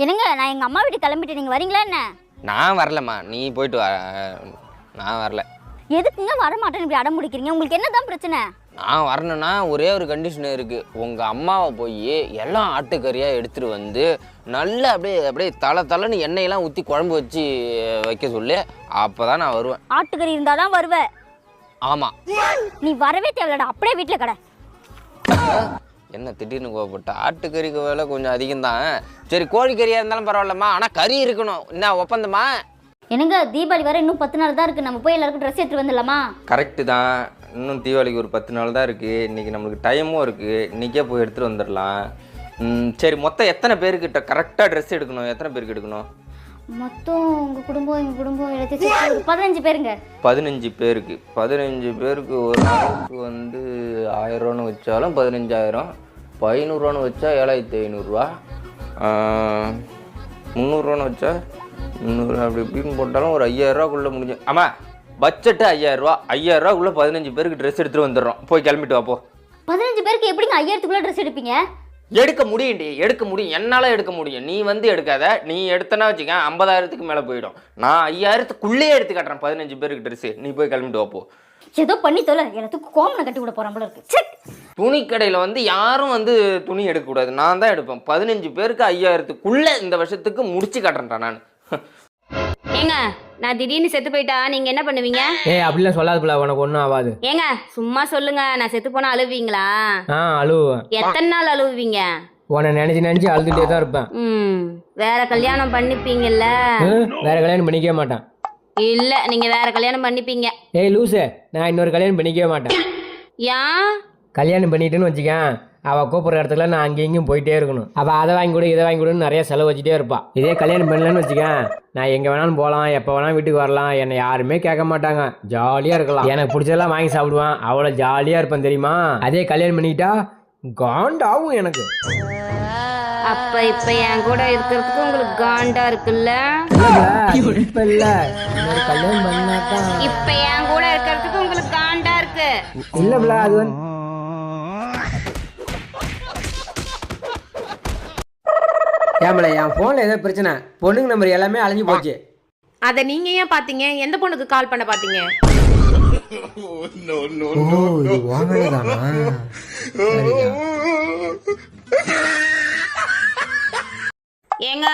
என்னங்க நான் எங்கள் அம்மா வீட்டுக்கு கிளம்பிட்டு நீங்கள் வரீங்களா என்ன? நான் வரலம்மா, நீ போயிட்டு வர. நான் வரல. எதுக்குங்க வரமாட்டேன்னு இப்படி அடம் முடிக்கிறீங்க? உங்களுக்கு என்ன தான் பிரச்சனை? நான் வரணும்னா ஒரே ஒரு கண்டிஷன் இருக்குது. உங்கள் அம்மாவை போய் எல்லாம் ஆட்டுக்கறியாக எடுத்துகிட்டு வந்து நல்லா அப்படியே தலைன்னு எண்ணெயெல்லாம் ஊற்றி குழம்பு வச்சு வைக்க சொல்லு. அப்போ தான் நான் வருவேன். ஆட்டுக்கறி இருந்தால் தான் வருவேன். ஆமாம். நீ வரவே தேவையில்லடா, அப்படியே வீட்டில் கடை. என்ன திடீர்னு கோவப்பட்ட? ஆட்டுக்கறிக்கு வேலை கொஞ்சம் அதிகம்தான். சரி, கோழிக்கறியாக இருந்தாலும் பரவாயில்லம்மா, ஆனால் கறி இருக்கணும். என்ன ஒப்பந்தமா? என்னங்க தீபாவளி வர இன்னும் 10 நாள் தான் இருக்குது. நம்ம போய் எல்லாருக்கும் ட்ரெஸ் எடுத்துகிட்டு வந்துடலாமா? கரெக்டு தான். இன்னும் தீபாவளிக்கு ஒரு 10 நாள் தான் இருக்குது. இன்றைக்கி நம்மளுக்கு டைமும் இருக்குது. இன்றைக்கே போய் எடுத்துகிட்டு வந்துடலாம். சரி, மொத்தம் எத்தனை பேருக்கிட்ட கரெக்டாக ட்ரெஸ் எடுக்கணும்? எத்தனை பேருக்கு எடுக்கணும்? மொத்தம் உங்கள் குடும்பம் எங்கள் குடும்பம் எல்லாத்தையும் ஒரு 15 பேருங்க. 15 பேருக்கு. 15 பேருக்கு ஒரு நாளுக்கு வந்து 1000 ரூபான்னு வச்சாலும் 15,000. 500 வச்சா 7500 300 வச்சா 300 அப்படி இப்படின்னு போட்டாலும் ஒரு 5000 முடிஞ்சு. ஆமாம், பட்ஜெட்டு 5000. 5000 15 பேருக்கு ட்ரெஸ் எடுத்துகிட்டு வந்துடுறோம். போய் கிளம்பிட்டு வாப்போ. 15 பேருக்கு எப்படிங்க 5000 ட்ரெஸ் எடுப்பீங்க? எடுக்க முடியும். என்னால் எடுக்க முடியும். நீ வந்து எடுக்காத. நீ எடுத்தனா வச்சுக்க 50,000 மேலே போயிடும். நான் 5000 எடுத்து காட்டுறேன் 15 பேருக்கு ட்ரெஸ்ஸு. நீ போய் கிளம்பிட்டு வாப்போ. ஏதோ பண்ணி தொலை. எனக்கு கோமனை கட்டி விட போகிறேன் போல இருக்கு. துணி கடையில் வந்து யாரும் வந்து துணி எடுக்கக்கூடாது. நான் தான் எடுப்பேன். 15 பேருக்கு 5000 இந்த வருஷத்துக்கு முடிச்சு காட்டுறேன்டா நான். ஏங்க, நான் திடீர்னு செத்து போயிட்டா நீங்க என்ன பண்ணுவீங்க? அப்படிலாம் சொல்லாதுல, உனக்கு ஒன்றும் ஆகாது. ஏங்க சும்மா சொல்லுங்க, நான் செத்து போனா அழுவீங்களா? அழுவேன். எத்தனை நாள் அழுவீங்க? உன்னை நினைச்சு அழுதுட்டே தான் இருப்பேன். வேற கல்யாணம் பண்ணிப்பீங்கல்ல? வேற கல்யாணம் பண்ணிக்கவே மாட்டேன். இல்ல, நீங்க வேற கல்யாணம் பண்ணிப்பீங்க. லூசு, நான் இன்னொரு கல்யாணம் பண்ணிக்கவே மாட்டேன். ஏன்? கல்யாணம் பண்ணிட்டுன்னு வச்சுக்கேன், அவள் கூப்பிட்ற இடத்துல நான் அங்கேயும் இங்கேயும் போயிட்டே இருக்கணும். அவள் அதை வாங்கி கொடு இதை வாங்கி கொடுன்னு நிறைய செலவு வச்சுட்டே இருப்பாள். இதே கல்யாணம் பண்ணலன்னு வச்சுக்கேன், நான் எங்கே வேணாலும் போகலாம், எப்போ வேணாலும் வீட்டுக்கு வரலாம், என்னை யாருமே கேட்க மாட்டாங்க. ஜாலியாக இருக்கலாம். எனக்கு பிடிச்சதெல்லாம் வாங்கி சாப்பிடுவேன். அவ்வளோ ஜாலியாக இருப்பேன் தெரியுமா? அதே கல்யாணம் பண்ணிக்கிட்டா காண்டாகும் எனக்கு. அப்ப இப்ப என் கூட இருக்கிறதுக்கு உங்களுக்கு காண்டா இருக்குல்ல? இப்ப இல்ல, கல்யாணம் பண்ணாதான். இப்ப என் கூட இருக்கிறதுக்கு உங்களுக்கு காண்டா இருக்கு இல்ல பிள்ள. அது வந்து ஏம்பல, என் போன்ல ஏதோ பிரச்சனை. பொண்ணுங்க நம்பர் எல்லாமே அழிஞ்சு போச்சு. அத நீங்க ஏன் பாத்தீங்க? எந்த பொண்ணுக்கு கால் பண்ண பாத்தீங்க? ஏங்க,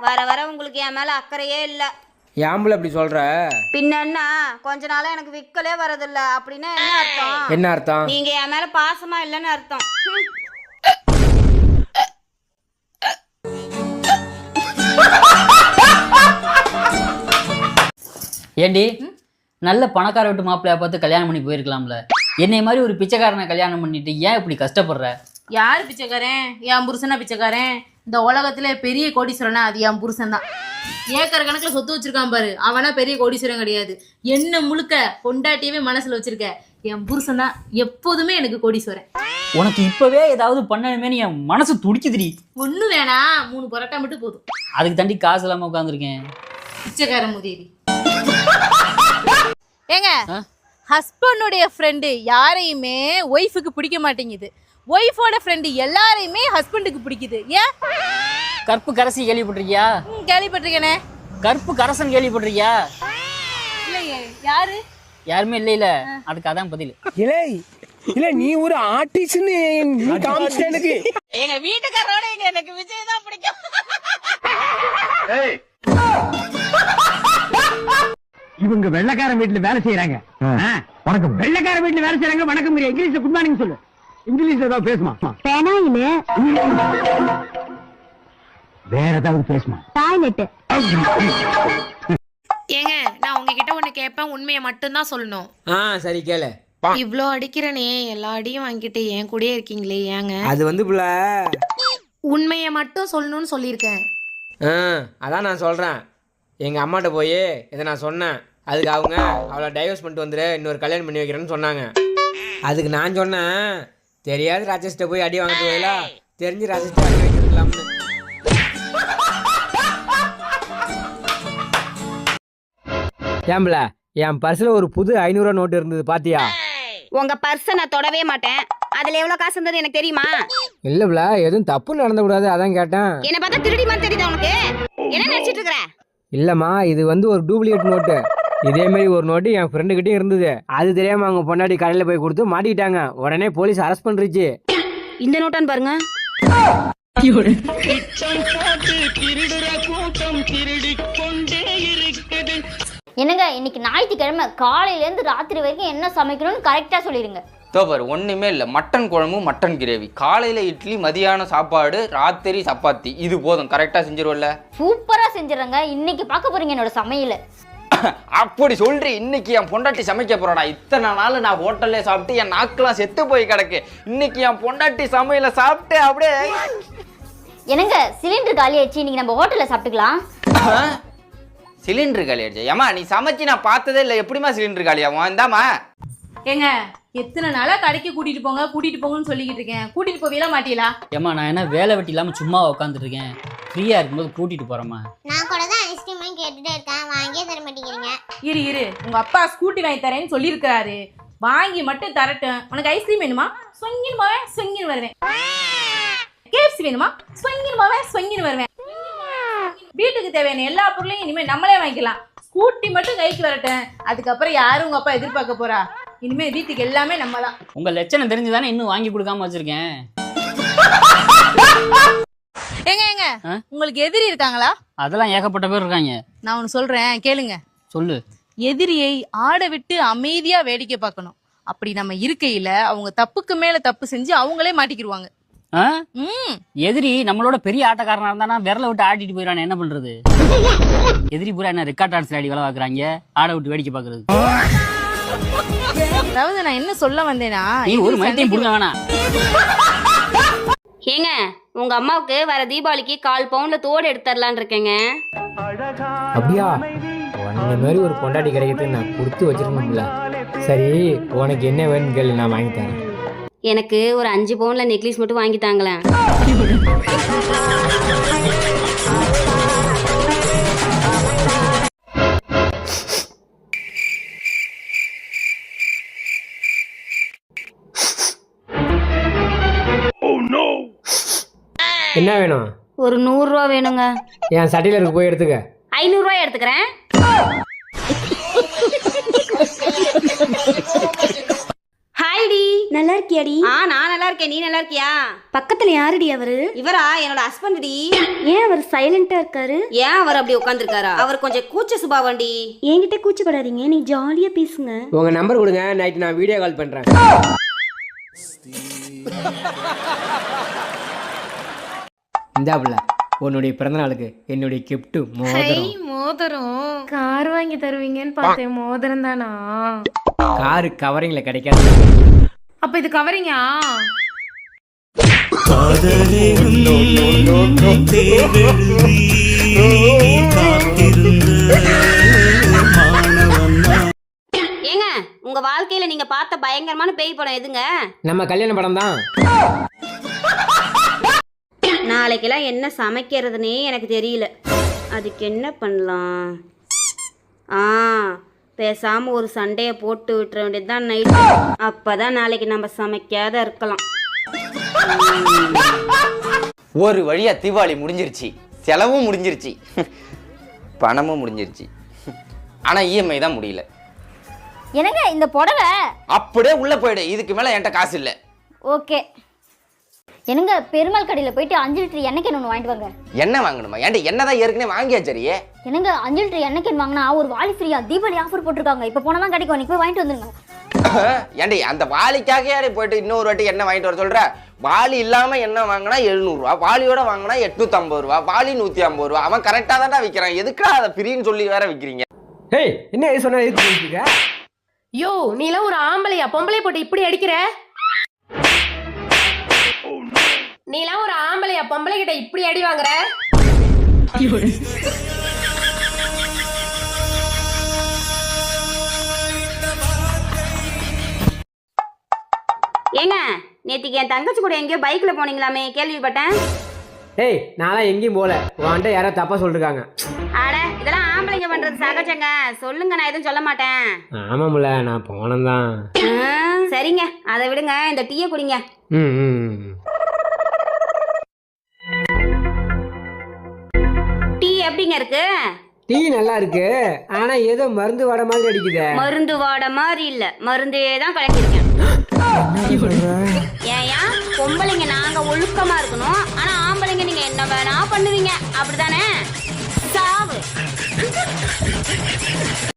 வர வர உங்களுக்கு என் மேல அக்கறையே இல்ல. ஏம்பல அப்படி சொல்ற? பின்ன என்ன, கொஞ்ச நாளா எனக்கு விக்கலே வரதில்ல. அப்படின்னா என்ன அர்த்தம்? என்ன அர்த்தம்? நீங்க என் மேல பாசமா இல்லைன்னு அர்த்தம். ஏண்டி, நல்ல பணக்கார வீட்டு மாப்பிள்ளையா பார்த்து கல்யாணம் பண்ணி போயிருக்கலாம்ல. என்னை மாதிரி ஒரு பிச்சைக்காரனை கல்யாணம் பண்ணிட்டு ஏன் இப்படி கஷ்டப்படுற? யாரு பிச்சைக்காரன்? என் புருஷனா பிச்சைக்காரன்? இந்த உலகத்துல பெரிய கோடீஸ்வரனா அது என் புருஷன் தான். ஏக்கர் கணக்குல சொத்து வச்சிருக்கான் பாரு, அவனா பெரிய கோடீஸ்வரன் கிடையாது. என்ன முழுக்க பொண்டாட்டியவே மனசுல வச்சிருக்க என் புருஷன் தான் எப்போதுமே எனக்கு கோடீஸ்வரன். உனக்கு இப்பவே ஏதாவது பண்ணணுமே என் மனசு துடிக்குதுடி. ஒண்ணு வேணாம், 3 பரோட்டா மட்டும் போதும். அதுக்கு தாண்டி காசு இல்லாம உட்காந்துருக்கேன். பிச்சைக்கார முதேவி. ஏங்க, ஹஸ்பண்டோடைய ஃப்ரெண்டு யாரையுமே ஒய்ஃபுக்கு பிடிக்க மாட்டேங்குது. ஒய்ஃபோட ஃப்ரெண்டு எல்லாரையுமே ஹஸ்பண்டுக்கு பிடிக்குது. ஏன்? கற்பு கரசி கேள்விப்பட்டிருக்கியா? கேள்விப்பட்டிருக்கேனே. கற்பு கரசன் கேள்விப்பட்டிருக்கியா? இல்லையே. யாரு? யாருமே இல்ல. அதுக்கு அதான் பதில். இல்ல, நீ ஒரு ஆர்டிஸ்ட்னு நீ காமிச்ச எனக்கு. எங்க வீட்டுக்காரோட எனக்கு விஜய் தான் பிடிக்கும். இவங்க வெள்ளக்கார வீட்டுல வேலை செய்யறாங்க. வணக்கம். வெள்ளக்கார வீட்டுல வேலை செய்யறாங்க. வணக்கம். இங்கிலீஷ்ல குட் மார்னிங் சொல்லு. இங்கிலீஷ்ல ஏதாவது பேசுமா? வேற ஏதாவது பேசுமா? டாய்லெட். ஏங்க, நான் உங்ககிட்ட ஒண்ணு கேட்பேன், உண்மையை மட்டும் தான் சொல்லணும். சரி கேளு. இவ்ளோ அடிக்கிறனே, எல்லா அடியும் வாங்கிட்டு என் கூடயே இருக்கீங்களே, ஏங்க? அது வந்து புள்ள, உண்மையை மட்டும் சொல்லணும்னு சொல்லியிருக்கேன். அதான் நான் சொல்றேன். எங்க அம்மாட்ட போய் இதை நான் சொன்னேன். அதுக்கு அவங்க அவளை டைவர்ஸ் பண்ணிட்டு வந்துரு, இன்னொரு கல்யாணம் பண்ணி வைக்கிறேன்னு சொன்னாங்க. அதுக்கு நான் சொன்னேன், தெரியாது ராஜேஷ்ட போய் அடி வாங்கிட்டு போயிலா, தெரிஞ்சு ராஜேஷ்ட அடி வைக்கலாம்னு. ஏம்பல, என் பர்ஸ்ல ஒரு புது 500 ரூபா நோட்டு இருந்தது, பாத்தியா? உங்க பர்ஸை நான் தொடவே மாட்டேன். அதுல எவ்வளவு காசு இருந்தது எனக்கு தெரியுமா? இல்லைப்ல எதுவும் தப்பு நடந்துக்கூடாது அதான் கேட்டேன். என்ன பார்த்தா திருடி மாதிரி தெரியுதா உனக்கு? என்ன நினைச்சிட்டு இருக்கிற? இல்லைம்மா இது வந்து ஒரு டூப்ளிகேட் நோட்டு. இதேமாரி ஒரு நோட்டு என் ஃப்ரெண்டுக்கிட்டே இருந்தது. அது தெரியாமல் அவங்க பொண்டாட்டி கடையில் போய் கொடுத்து மாட்டிக்கிட்டாங்க. உடனே போலீஸ் அரெஸ்ட் பண்ணிருச்சு. இந்த நோட்டான்னு பாருங்க. என்னங்க இன்னைக்கு ஞாயிற்றுக்கிழமை காலையிலேருந்து ராத்திரி வரைக்கும் என்ன சமைக்கணும்னு கரெக்டாக சொல்லிடுங்க. தோப்பார் ஒன்றுமே இல்லை, மட்டன் குழம்பு மட்டன் கிரேவி, காலையில் இட்லி, மதியானம் சாப்பாடு, ராத்திரி சப்பாத்தி, இது போதும். கரெக்டாக செஞ்சிருவல்ல? சூப்பராக செஞ்சிடறேங்க. இன்னைக்கு பார்க்க போறீங்க என்னோட சமையலை. அப்படி சொல்றேன். இன்னைக்கு என் பொண்டாட்டி சமைக்க போறாடா. இத்தனை நாள் நான் ஹோட்டல்ல சாப்பிட்டு என் நாக்கெல்லாம் செத்து போய் கிடக்கு. இன்னைக்கு என் பொண்டாட்டி சமையல சாப்பிட்டு அப்படியே. என்னங்க சிலிண்டர் காலி ஆயிடுச்சு, இன்னைக்கு நம்ம ஹோட்டல்ல சாப்பிட்டுக்கலாம். சிலிண்டர் காலி ஆயிடுச்சு? ஏமா நீ சமைச்சு நான் பார்த்ததே இல்லை, எப்படிமா சிலிண்டர் காலியாகும்? இந்தாமா. ஏங்க எத்தனை நாளா கடைக்கு கூட்டிட்டு போங்கன்னு சொல்லிக்கிட்டு இருக்கேன். கூட்டிட்டு போவீங்களா மாட்டீங்களா? ஏம்மா நான் என்ன வேலை வெட்டி இல்லாமல் சும்மா உட்காந்துட்டு இருக்கேன். ஃப்ரீயாக இருக்கும்போது கூட்டிகிட்டு போகிறேம்மா. நான் கூட தான் ஐஸ்கிரீம் கேட்டுட்டே இருக்கேன், வாங்கியே தர மாட்டேங்கிறீங்க. இரு உங்க அப்பா ஸ்கூட்டி வாங்கி தரேன்னு சொல்லியிருக்காரு. வாங்கி மட்டும் தரட்டும். உனக்கு ஐஸ்கிரீம் வேணுமா? ஸ்வங்கின்னு போவேன், ஸ்வங்கின்னு வருவேன். கேஎஃப்சி வேணுமா? ஸ்வங்கின்னு போவேன், ஸ்வங்கின்னு வருவேன். வீட்டுக்கு தேவையான எல்லா பொருளையும் இனிமேல் நம்மளே வாங்கிக்கலாம். ஸ்கூட்டி மட்டும் கைக்கு வரட்டும். அதுக்கப்புறம் யாரும் உங்க அப்பா எதிர்பார்க்க போறா? இனிமே வீட்டுக்கு எல்லாமே நம்ம தான். உங்கள் லட்சணம் தெரிஞ்சுதானே இன்னும் வாங்கி கொடுக்காம வச்சுருக்கேன். ஏங்க உங்களுக்கு எதிரி இருக்காங்களா? அதெல்லாம் ஏகப்பட்ட பேர் இருக்காங்க. நான் ஒன்று சொல்றேன் கேளுங்க. சொல்லு. எதிரியை ஆட விட்டு அமைதியா வேடிக்கை பார்க்கணும். அப்படி நம்ம இருக்கையில அவங்க தப்புக்கு மேல தப்பு செஞ்சு அவங்களே மாட்டிக்கிடுவாங்க. எதிரி நம்மளோட பெரிய ஆட்டக்காரனா இருந்தானா விரல விட்டு ஆட்டிட்டு போயிடானே, என்ன பண்றது? எதிரி பூரா என்ன ரெக்கார்ட் டான்ஸ் ஆடி வேலை பார்க்குறாங்க, ஆட விட்டு வேடிக்கை பார்க்கறது. அதாவது நான் என்ன சொல்ல வந்தேனா, நீ ஒரு மைத்தையும் புடுங்க வேணாம். ஏங்க உங்க அம்மாவுக்கு வர தீபாவளிக்கு 1/4 பவுன்ல தோடு எடுத்துடலான் இருக்கேங்க. அப்படியா? உன்ன மாதிரி ஒரு பொண்டாட்டி கிடைக்கிறது நான் கொடுத்து வச்சிருக்கணும்ல. சரி உனக்கு என்ன வேணும்னு கேளு, நான் வாங்கி தரேன். எனக்கு ஒரு 5 பவுன்ல நெக்லஸ் மட்டும் வாங்கி தாங்களேன். என்ன வேணும்? ஒரு 100 ரூபா வேணுங்க. என் சட்டையில இருக்கு, போய் எடுத்துக்க. 500 ரூபாய் எடுத்துக்கிறேன். ஹாய்டி, நல்லா இருக்கியாடி? நான் நல்லா இருக்கேன், நீ நல்லா இருக்கியா? பக்கத்துல யாருடி அவரு? இவரா? என்னோட ஹஸ்பண்ட் டி. ஏன் அவர் சைலண்டா இருக்காரு? ஏன் அவர் அப்படி உட்கார்ந்திருக்காரா? அவர் கொஞ்சம் கூச்ச சுபாவண்டி. என்கிட்ட கூச்சப்படாதீங்க, நீ ஜாலியா பேசுங்க. உங்க நம்பர் கொடுங்க, நைட் நான் வீடியோ கால் பண்றேன். இந்தாப்புல உன்னுடைய பிறந்த நாளுக்கு என்னுடைய கிஃப்ட் மோதிரம். கார் வாங்கி தருவீங்கன்னு பார்த்தேன், மோதிரம் தானா? காரு கவரிங்ல கிடைக்காது. அப்ப இது கவரிங்கா? ஏங்க உங்க வாழ்க்கையில நீங்க பார்த்த பயங்கரமான பேய் படம் எதுங்க? நம்ம கல்யாண படம் தான். நாளைக்கெல்லாம் என்ன சமைக்கிறதுனே எனக்கு தெரியல. அதுக்கு என்ன பண்ணலாம்? பேசாம ஒரு சண்டையை போட்டு விட்டுற வேண்டியதுதான் நைட்டு. அப்பதான் நாளைக்கு நம்ம சமைக்காத இருக்கலாம். ஒரு வழியா தீபாவளி முடிஞ்சிருச்சு, செலவும் முடிஞ்சிருச்சு, பணமும் முடிஞ்சிருச்சு. ஆனா இஎம்ஐ தான் முடியல. என்னங்க இந்த புடவை அப்படியே உள்ள போயிடு, இதுக்கு மேல என்கிட்ட காசு இல்லை. ஓகே. என்னங்க பெருமாள் கடையில் போயிட்டு 5 லிட்டர் எண்ணெய் கேன் ஒன்று வாங்கிட்டு வாங்க. எண்ணெய் வாங்கணுமா? என்கிட்ட எண்ணெய் தான் ஏற்கனவே வாங்கியாச்சரியே. என்னங்க 5 லிட்டர் எண்ணெய் கேன் வாங்கினா ஒரு வாலி ஃப்ரீயா தீபாவளி ஆஃபர் போட்டிருக்காங்க. இப்போ போனால் தான் கிடைக்கும், நீங்க போய் வாங்கிட்டு வந்துருங்க. ஏண்டி அந்த வாலிக்காக போயிட்டு இன்னொரு வாட்டி எண்ணெய் வாங்கிட்டு வர சொல்ற? வாலி இல்லாம எண்ணெய் வாங்கினா 700 ரூபா, வாலியோட வாங்கினா 850 ரூபா, வாலி 150 ரூபா. அவன் கரெக்டா தான்டா விற்கிறான், எதுக்கா அதை ஃப்ரீன்னு சொல்லி வேற விற்கிறீங்க? ஏய் என்ன எது சொன்னா எதுக்கு பேசிக்க? யோ நீலாம் ஒரு ஆம்பளையா? பொம்பளை போட்டு இப்படி அடிக்கிற? நீலாம் ஒரு ஆம்பளையா? பொம்பளை கிட்ட இப்படி அடி வாங்குற? ஏங்க நேத்திக்கு என் தங்கச்சி கூட எங்கேயோ பைக்ல போனீங்களாமே, கேள்விப்பட்டேன். ஏய் நான்லாம் எங்கேயும் போல, உன்கிட்ட யாரோ தப்பா சொல்லிருக்காங்க. அட இதெல்லாம் ஆம்பளைங்க பண்றது சகஜங்க, சொல்லுங்க, நான் எதுவும் சொல்ல மாட்டேன். ஆமாம்ல நான் போனதான். சரிங்க அதை விடுங்க, இந்த டீயை குடிங்க. எப்படிங்க இருக்கு? டீ நல்லா இருக்கு, ஆனா ஏதோ மருந்து வாட மாதிரி அடிக்குதே. மருந்து வாட மாதிரி இல்ல, மருந்தே தான் கலக்கிருக்கேன். ஏயா பொம்பளைங்க நாங்க ஒழுக்கமா இருக்கணும், ஆனா ஆம்பளைங்க நீங்க என்ன வேணா பண்ணுவீங்க, அப்படிதானே?